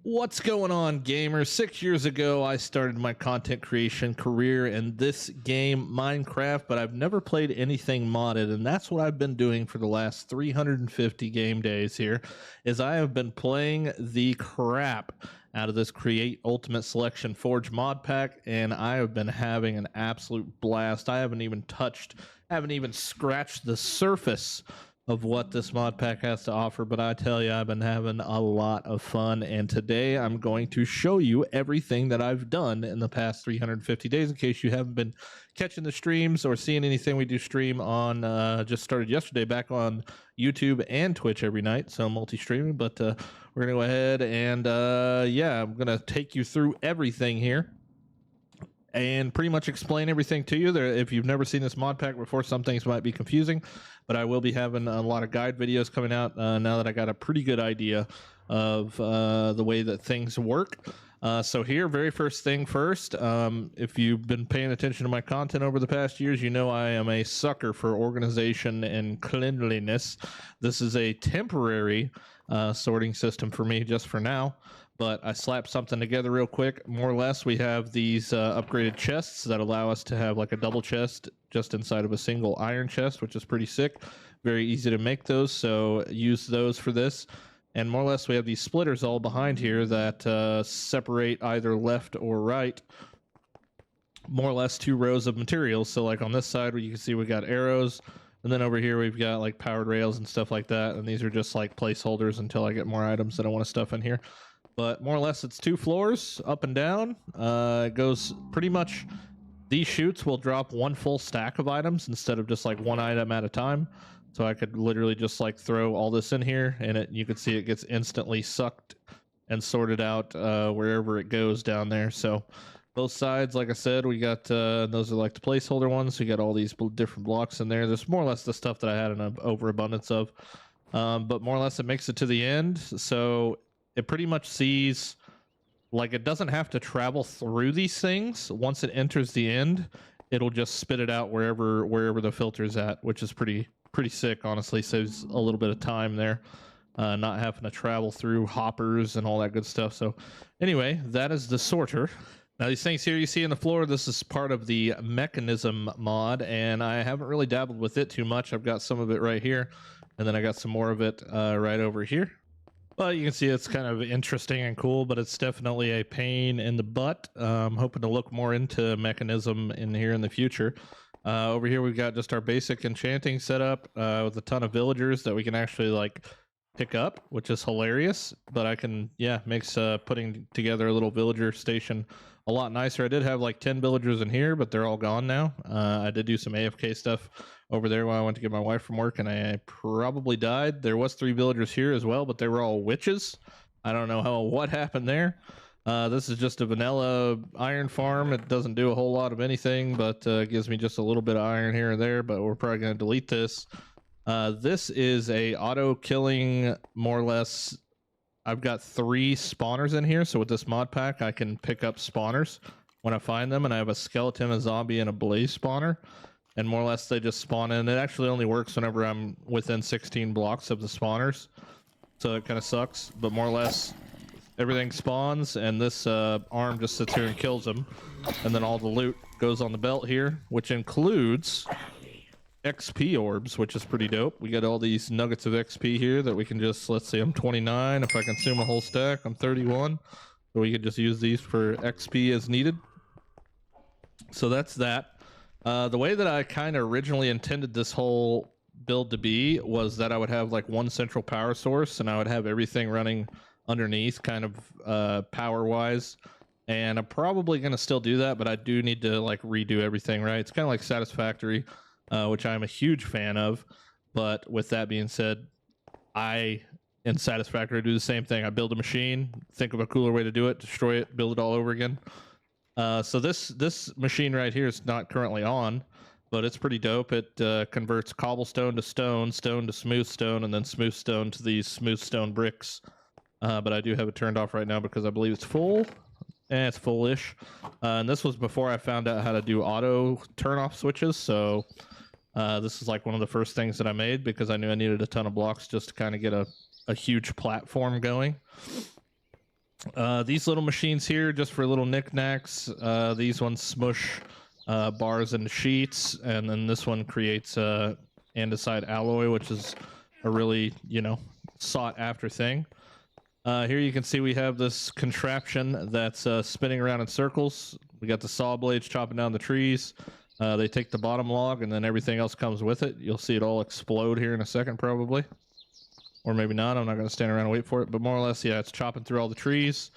What's going on, gamers? 6 years ago, I started my content creation career in this game, Minecraft, but I've never played anything modded, and that's what I've been doing for the last 350 game days here, is I have been playing the crap out of this Create Ultimate Selection Forge mod pack, and I have been having an absolute blast. I haven't even scratched the surface of what this mod pack has to offer, but I tell you, I've been having a lot of fun, and today I'm going to show you everything that I've done in the past 350 days in case you haven't been catching the streams or seeing anything we do stream on. Just started yesterday back on YouTube and Twitch every night, so multi-streaming, but we're gonna go ahead and yeah, I'm gonna take you through everything here and pretty much explain everything to you. If you've never seen this mod pack before, some things might be confusing, but I will be having a lot of guide videos coming out now that I got a pretty good idea of the way that things work. So here, very first thing first, if you've been paying attention to my content over the past years, you know I am a sucker for organization and cleanliness. This is a temporary sorting system for me just for now, but I slapped something together real quick. More or less, we have these upgraded chests that allow us to have like a double chest just inside of a single iron chest, which is pretty sick. Very easy to make those, so use those for this. And more or less, we have these splitters all behind here that separate either left or right, more or less 2 rows of materials. So like on this side, where you can see we got arrows, and then over here we've got like powered rails and stuff like that. And these are just like placeholders until I get more items that I want to stuff in here. But more or less, it's 2 floors up and down. It goes pretty much, these chutes will drop 1 full stack of items instead of just like 1 item at a time. So I could literally just like throw all this in here, and you can see it gets instantly sucked and sorted out wherever it goes down there. So both sides, like I said, we got those are like the placeholder ones. We got all these different blocks in there. There's more or less the stuff that I had an overabundance of, but more or less it makes it to the end. So it pretty much sees, like, it doesn't have to travel through these things. Once it enters the end, it'll just spit it out wherever the filter's at, which is pretty sick, honestly. Saves a little bit of time there, not having to travel through hoppers and all that good stuff. So anyway, that is the sorter. Now these things here you see in the floor, this is part of the mechanism mod, and I haven't really dabbled with it too much. I've got some of it right here, and then I got some more of it right over here. But you can see it's kind of interesting and cool, but it's definitely a pain in the butt. I'm hoping to look more into mechanism in here in the future. Over here we've got just our basic enchanting setup with a ton of villagers that we can actually like pick up, which is hilarious. But I can, yeah, makes putting together a little villager station a lot nicer. I did have like 10 villagers in here, but they're all gone now. I did do some AFK stuff over there while I went to get my wife from work, and I probably died. There was 3 villagers here as well, but they were all witches. I don't know what happened there. This is just a vanilla iron farm. It doesn't do a whole lot of anything, but gives me just a little bit of iron here and there, but we're probably going to delete this. This is a auto killing, more or less. I've got 3 spawners in here, so with this mod pack I can pick up spawners when I find them, and I have a skeleton, a zombie, and a blaze spawner, and more or less they just spawn in. It actually only works whenever I'm within 16 blocks of the spawners, so it kind of sucks, but more or less everything spawns, and this arm just sits here and kills them, and then all the loot goes on the belt here, which includes XP orbs, which is pretty dope. We got all these nuggets of XP here that we can just, let's see, I'm 29. If I consume a whole stack, I'm 31. So we can just use these for XP as needed. So that's that. The way that I kind of originally intended this whole build to be was that I would have like 1 central power source, and I would have everything running underneath kind of power wise. And I'm probably going to still do that, but I do need to like redo everything, right? It's kind of like Satisfactory, which I'm a huge fan of. But with that being said, in Satisfactory do the same thing. I build a machine, think of a cooler way to do it, destroy it, build it all over again. So this machine right here is not currently on, but it's pretty dope. It converts cobblestone to stone, stone to smooth stone, and then smooth stone to these smooth stone bricks. But I do have it turned off right now because I believe it's full. It's full-ish. And this was before I found out how to do auto turn-off switches, so this is like one of the first things that I made because I knew I needed a ton of blocks just to kind of get a huge platform going. These little machines here, just for little knickknacks. These ones smush bars into sheets, and then this one creates andesite alloy, which is a really, sought after thing. Here you can see we have this contraption that's spinning around in circles. We got the saw blades chopping down the trees. They take the bottom log, and then everything else comes with it. You'll see it all explode here in a second, probably. Or maybe not. I'm not going to stand around and wait for it. But more or less, yeah, it's chopping through all the trees.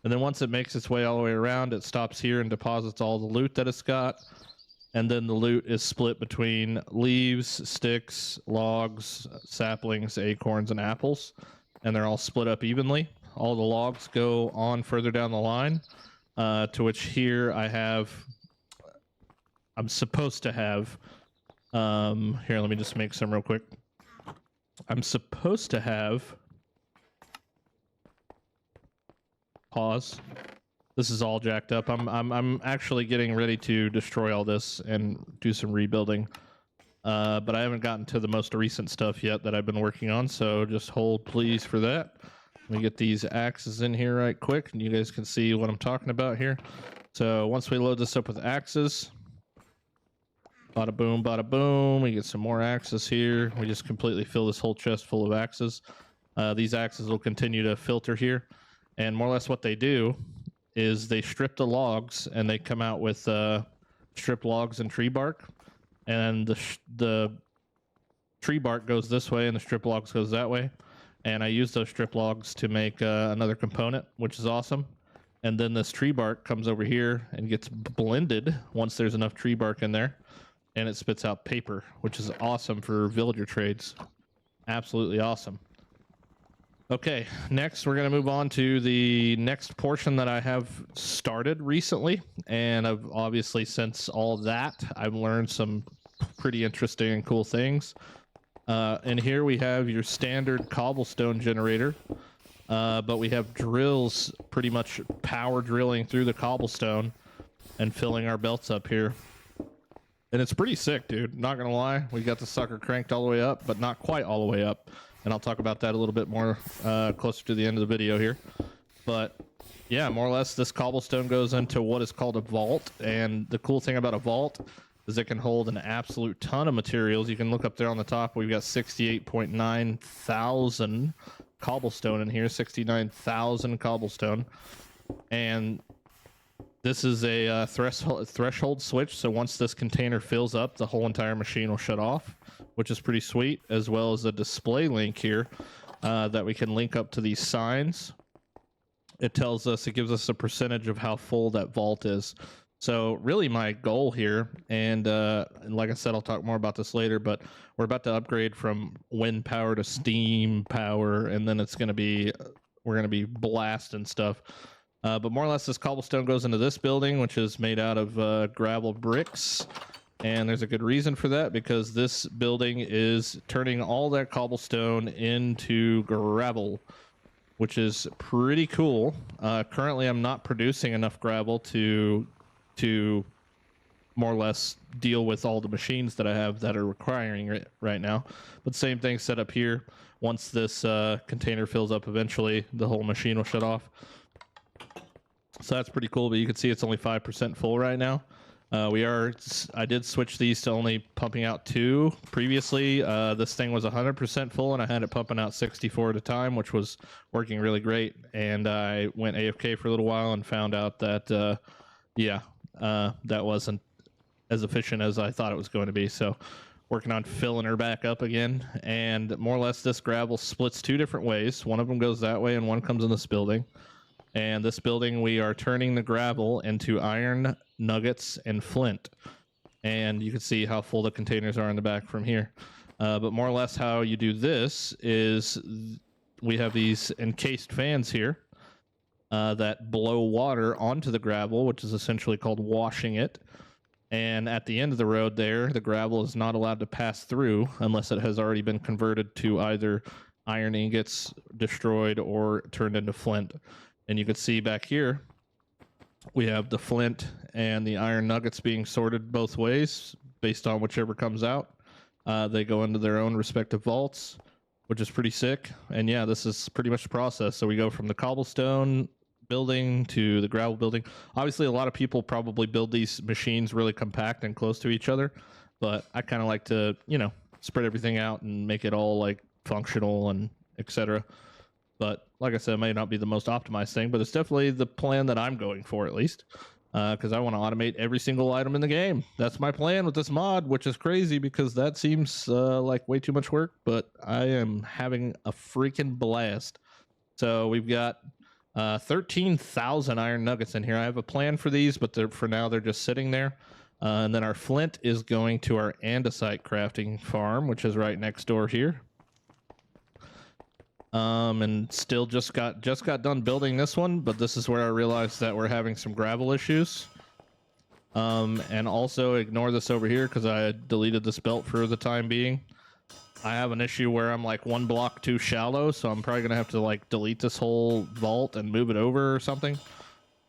And then once it makes its way all the way around, it stops here and deposits all the loot that it's got. And then the loot is split between leaves, sticks, logs, saplings, acorns, and apples. And they're all split up evenly. All the logs go on further down the line, to which here I'm supposed to have, here, let me just make some real quick. I'm supposed to have, pause. This is all jacked up. I'm actually getting ready to destroy all this and do some rebuilding. But I haven't gotten to the most recent stuff yet that I've been working on, so just hold please for that. Let me get these axes in here right quick, and you guys can see what I'm talking about here. So once we load this up with axes, bada boom, we get some more axes here. We just completely fill this whole chest full of axes. These axes will continue to filter here, and more or less what they do is they strip the logs, and they come out with stripped logs and tree bark. And the tree bark goes this way and the strip logs goes that way. And I use those strip logs to make another component, which is awesome. And then this tree bark comes over here and gets blended once there's enough tree bark in there. And it spits out paper, which is awesome for villager trades. Absolutely awesome. Okay, next we're going to move on to the next portion that I have started recently. And I've obviously, since all that, I've learned some pretty interesting and cool things. And here we have your standard cobblestone generator. But we have drills pretty much power drilling through the cobblestone and filling our belts up here. And it's pretty sick, dude. Not going to lie. We got the sucker cranked all the way up, but not quite all the way up. And I'll talk about that a little bit more closer to the end of the video here. But yeah, more or less this cobblestone goes into what is called a vault. And the cool thing about a vault is it can hold an absolute ton of materials. You can look up there on the top. We've got 68.9 thousand cobblestone in here, 69,000 cobblestone. And this is a threshold switch. So once this container fills up, the whole entire machine will shut off, which is pretty sweet, as well as a display link here that we can link up to these signs. It tells us, it gives us a percentage of how full that vault is. So really my goal here, and like I said, I'll talk more about this later, but we're about to upgrade from wind power to steam power, and then it's going to be, we're going to be blasting stuff. But more or less this cobblestone goes into this building, which is made out of gravel bricks. And there's a good reason for that, because this building is turning all that cobblestone into gravel, which is pretty cool. Currently, I'm not producing enough gravel to more or less deal with all the machines that I have that are requiring it right now. But same thing set up here. Once this container fills up, eventually the whole machine will shut off. So that's pretty cool, but you can see it's only 5% full right now. I did switch these to only pumping out 2 previously. This thing was 100% full, and I had it pumping out 64 at a time, which was working really great. And I went AFK for a little while and found out that, that wasn't as efficient as I thought it was going to be. So working on filling her back up again. And more or less this gravel splits 2 different ways. One of them goes that way and one comes in this building. And this building, we are turning the gravel into iron nuggets and flint. And you can see how full the containers are in the back from here. But more or less how you do this is we have these encased fans here that blow water onto the gravel, which is essentially called washing it. And at the end of the road there, the gravel is not allowed to pass through unless it has already been converted to either iron ingots, destroyed, or turned into flint. And you can see back here, we have the flint and the iron nuggets being sorted both ways based on whichever comes out. They go into their own respective vaults, which is pretty sick. And yeah, this is pretty much the process. So we go from the cobblestone building to the gravel building. Obviously, a lot of people probably build these machines really compact and close to each other, but I kind of like to, you know, spread everything out and make it all like functional and etc. But like I said, it may not be the most optimized thing, but it's definitely the plan that I'm going for, at least, because I want to automate every single item in the game. That's my plan with this mod, which is crazy because that seems like way too much work, but I am having a freaking blast. So we've got 13,000 iron nuggets in here. I have a plan for these, but for now they're just sitting there. And then our flint is going to our andesite crafting farm, which is right next door here. And still just got done building this one, but this is where I realized that we're having some gravel issues. And also ignore this over here because I deleted this belt for the time being. I have an issue where I'm like 1 block too shallow, so I'm probably gonna have to like delete this whole vault and move it over or something.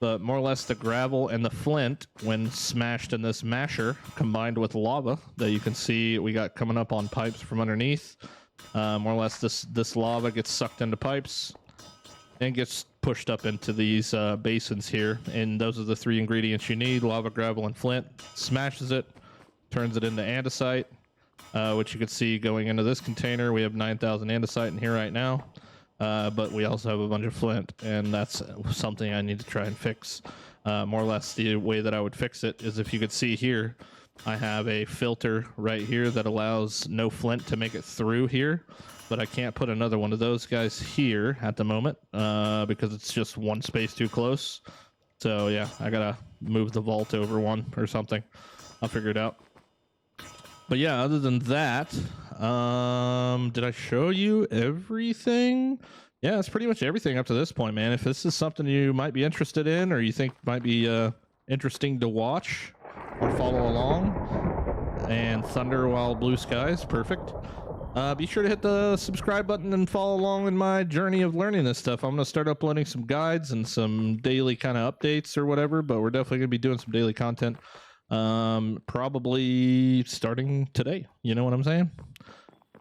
But more or less the gravel and the flint, when smashed in this masher, combined with lava that you can see we got coming up on pipes from underneath. More or less this lava gets sucked into pipes and gets pushed up into these basins here. And those are the 3 ingredients you need: lava, gravel, and flint. Smashes it, turns it into andesite, which you can see going into this container. We have 9,000 andesite in here right now. But we also have a bunch of flint, and that's something I need to try and fix. More or less the way that I would fix it is, if you could see here, I have a filter right here that allows no flint to make it through here, but I can't put another one of those guys here at the moment because it's just one space too close. So yeah, I gotta move the vault over one or something. I'll figure it out. But yeah, other than that, did I show you everything? Yeah, it's pretty much everything up to this point, man. If this is something you might be interested in, or you think might be interesting to watch or follow along, and thunder while blue skies, perfect. Be sure to hit the subscribe button and follow along in my journey of learning this stuff. I'm going to start uploading some guides and some daily kind of updates or whatever, but we're definitely going to be doing some daily content. Probably starting today, you know what I'm saying?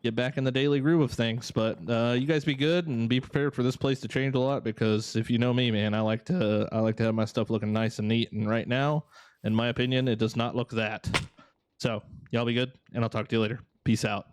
Get back in the daily groove of things. But you guys be good and be prepared for this place to change a lot, because if you know me, man, I like to have my stuff looking nice and neat, and right now, in my opinion, it does not look that. So y'all be good, and I'll talk to you later. Peace out.